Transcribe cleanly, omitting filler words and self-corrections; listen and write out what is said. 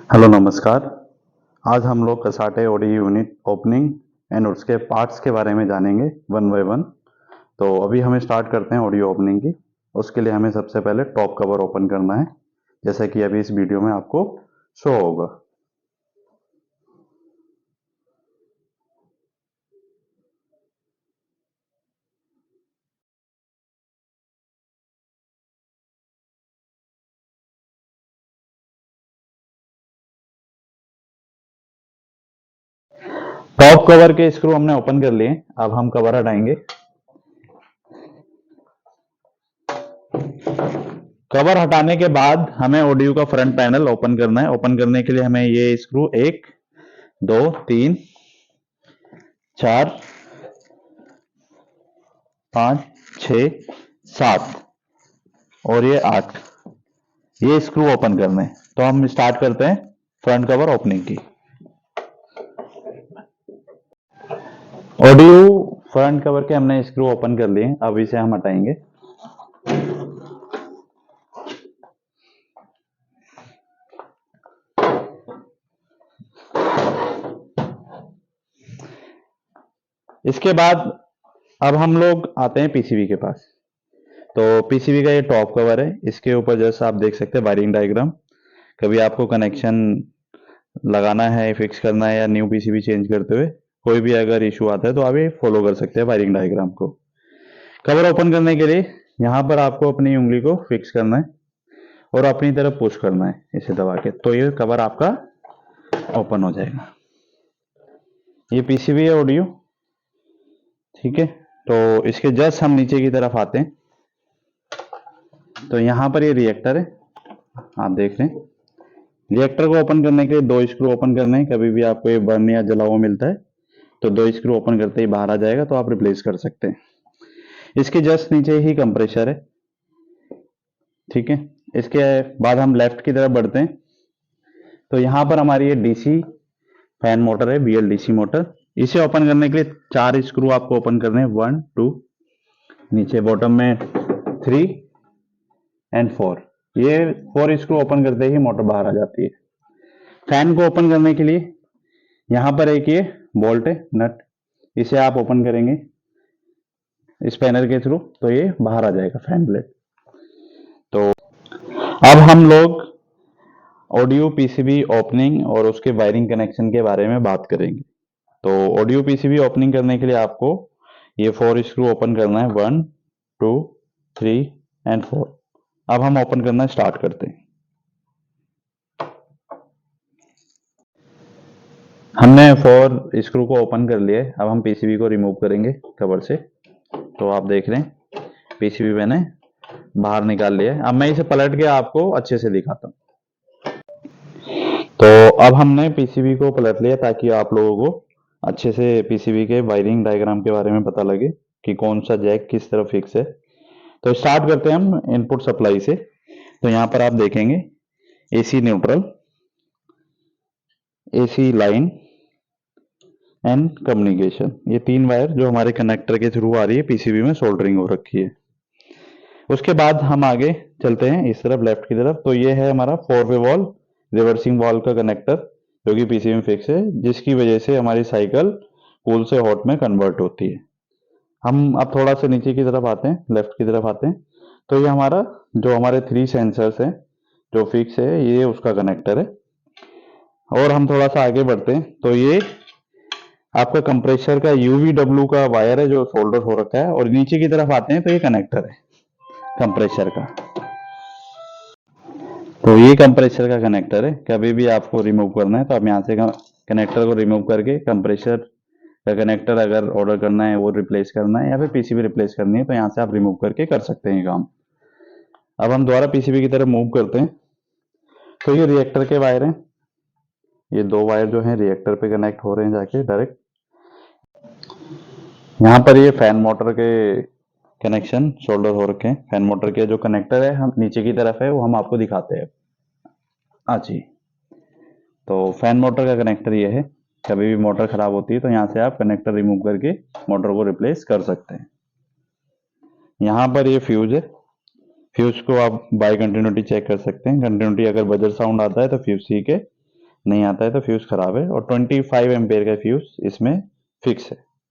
Hello नमस्कार। आज हम लोग कसाटे ओडी यूनिट ओपनिंग एंड उसके पार्ट्स के बारे में जानेंगे वन बाय वन। तो अभी हमें स्टार्ट करते हैं ऑडियो ओपनिंग की। उसके लिए हमें सबसे पहले टॉप कवर ओपन करना है, जैसा कि अभी इस वीडियो में आपको शो होगा। टॉप कवर के स्क्रू हमने ओपन कर लिए। अब हम कवर हटाएंगे। कवर हटाने के बाद हमें ऑडियो का फ्रंट पैनल ओपन करना है। ओपन करने के लिए हमें ये स्क्रू 1 2 3 4 5 6 7 और ये 8 ये स्क्रू ओपन करने हैं। तो हम स्टार्ट करते हैं फ्रंट कवर ओपनिंग की। ऑडियो फ्रंट कवर के हमने स्क्रू ओपन कर लिए। अब इसे हम हटाएंगे। इसके बाद अब हम लोग आते हैं पीसीबी के पास। तो पीसीबी का ये टॉप कवर है। इसके ऊपर जैसा आप देख सकते हैं वायरिंग डायग्राम। कभी आपको कनेक्शन लगाना है, फिक्स करना है या न्यू पीसीबी चेंज करते हुए कोई भी अगर इशू आता है तो आप ये फॉलो कर सकते हैं वायरिंग डायग्राम को। कवर ओपन करने के लिए यहाँ पर आपको अपनी उंगली को फिक्स करना है और अपनी तरफ पुश करना है इसे दबा के, तो ये कवर आपका ओपन हो जाएगा। ये पीसीबी है ऑडियो, ठीक है। तो इसके जस्ट हम नीचे की तरफ आते हैं। तो यहाँ पर ये रिएक्टर है, आप देख रहे हैं। रिएक्टर को ओपन करने के लिए 2 स्क्रू ओपन करने हैं। कभी भी आपको ये बर्न या जला हुआ मिलता है तो 2 स्क्रू ओपन करते ही बाहर आ जाएगा, तो आप रिप्लेस कर सकते हैं। इसके जस्ट नीचे ही कंप्रेसर है, ठीक है। इसके बाद हम लेफ्ट की तरफ बढ़ते हैं। तो यहाँ पर हमारी ये डीसी फैन मोटर है, बीएलडीसी मोटर। इसे ओपन करने के लिए 4 स्क्रू आपको ओपन करने हैं, 1 2, नीचे बॉटम में 3 एंड 4। ये 4 स्क्रू ओपन करते ही मोटर बाहर आ जाती है। फैन को ओपन करने के लिए यहाँ पर एक ये बोल्ट है, नट, इसे आप ओपन करेंगे इस पैनल के थ्रू, तो ये बाहर आ जाएगा फैन ब्लेड। तो अब हम लोग ऑडियो पीसीबी ओपनिंग और उसके वायरिंग कनेक्शन के बारे में बात करेंगे। तो ऑडियो पीसीबी ओपनिंग करने के लिए आपको ये 4 स्क्रू ओपन करना है, 1 2 3 एंड 4। अब हम ओपन करना स्टार्ट करते हैं। हमने 4 स्क्रू को ओपन कर लिया है। अब हम पीसीबी को रिमूव करेंगे कवर से। तो आप देख रहे हैं पीसीबी मैंने बाहर निकाल लिया है। अब मैं इसे पलट के आपको अच्छे से दिखाता हूँ। तो अब हमने पीसीबी को पलट लिया ताकि आप लोगों को अच्छे से पीसीबी के वायरिंग डायग्राम के बारे में पता लगे कि कौन सा जैक किस तरह फिक्स है। तो स्टार्ट करते हैं हम इनपुट सप्लाई से। तो यहाँ पर आप देखेंगे AC neutral, AC line and communication, ये 3 वायर जो हमारे कनेक्टर के थ्रू आ रही है पीसीबी में सोल्डरिंग हो रखी है। उसके बाद हम आगे चलते हैं इस तरफ लेफ्ट की तरफ। तो ये है हमारा 4-वे वॉल रिवर्सिंग वॉल का कनेक्टर जो कि पीसीबी में फिक्स है, जिसकी वजह से हमारी साइकिल कूल से हॉट में कन्वर्ट होती है। हम अब थोड़ा सा नीचे की तरफ आते हैं, लेफ्ट की तरफ आते हैं। तो ये हमारा जो हमारे 3 सेंसर्स हैं जो फिक्स है, ये उसका कनेक्टर है। और हम थोड़ा सा आगे बढ़ते हैं तो ये आपका कंप्रेसर का यूवीडब्ल्यू का वायर है जो सोल्डर हो रखा है। और नीचे की तरफ आते हैं तो ये कनेक्टर है कंप्रेसर का। तो ये कंप्रेसर का कनेक्टर है। कभी भी आपको रिमूव करना है तो आप यहाँ से कनेक्टर को रिमूव करके कंप्रेसर का कनेक्टर अगर ऑर्डर करना है, वो रिप्लेस करना है या फिर पीसीबी रिप्लेस करनी है, तो यहाँ से आप रिमूव करके कर सकते हैं काम। अब हम दोबारा पीसीबी की तरफ मूव करते हैं। तो ये रिएक्टर के वायर हैं। ये 2 वायर जो हैं रिएक्टर पे कनेक्ट हो रहे हैं जाके डायरेक्ट। यहाँ पर ये फैन मोटर के कनेक्शन शोल्डर हो रखे हैं। फैन मोटर के जो कनेक्टर है हम नीचे की तरफ है, वो हम आपको दिखाते हैं। हाँ जी। तो फैन मोटर का कनेक्टर ये है। कभी भी मोटर खराब होती है तो यहाँ से आप कनेक्टर रिमूव करके मोटर को रिप्लेस कर सकते हैं। यहाँ पर ये फ्यूज है। फ्यूज को आप बाय कंटिन्यूटी चेक कर सकते हैं। कंटिन्यूटी अगर बजर साउंड आता है तो फ्यूज सी के नहीं आता है तो फ्यूज खराब है, और 25 एम्पेयर का फ्यूज इसमें फिक्स है।